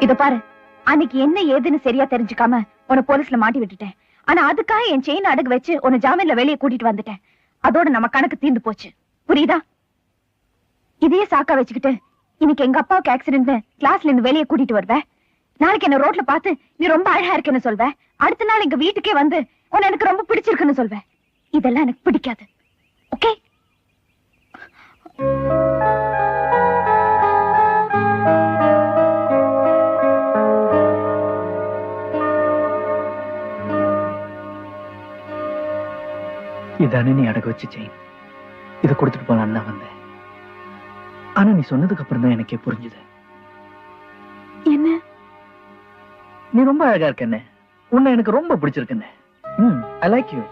இத பாரு, அன்னைக்கு என்ன ஏதுன்னு சரியா தெரிஞ்சுக்காம உன்னை போலீஸ்ல மாட்டி விட்டுட்டேன். ஆனா அதுக்காக என் செயின் அடகு வச்சு உன்னை ஜாமீன்ல வெளியே கூட்டிட்டு வந்துட்டேன். அதோட நம்ம கணக்கு தீர்ந்து போச்சு. புரியுதா? இதையே சாக்கா வச்சுக்கிட்டு இன்னைக்கு எங்க அப்பாவுக்கு ஆக்சிடென்ட் கிளாஸ்ல இருந்து வெளியே கூட்டிட்டு வருவ. நாளைக்கு என்ன ரோட்ல பார்த்து நீ ரொம்ப அழகா இருக்குன்னு சொல்வ. அடுத்த நாள் எங்க வீட்டுக்கே வந்து உன்னை எனக்கு ரொம்ப பிடிச்சிருக்குன்னு சொல்வ. இதெல்லாம் எனக்கு பிடிக்காது. ஓகே? இதானே நீ அடகு வச்சு செயின். இதை கொடுத்துட்டு போலான்னு தான் வந்தேன். ஆனா நீ சொன்னதுக்கு அப்புறம் தான் எனக்கே புரிஞ்சுது. என்ன? நீ ரொம்ப அழகா இருக்க. உன்னை எனக்கு ரொம்ப பிடிச்சிருக்குன்னு. I like you.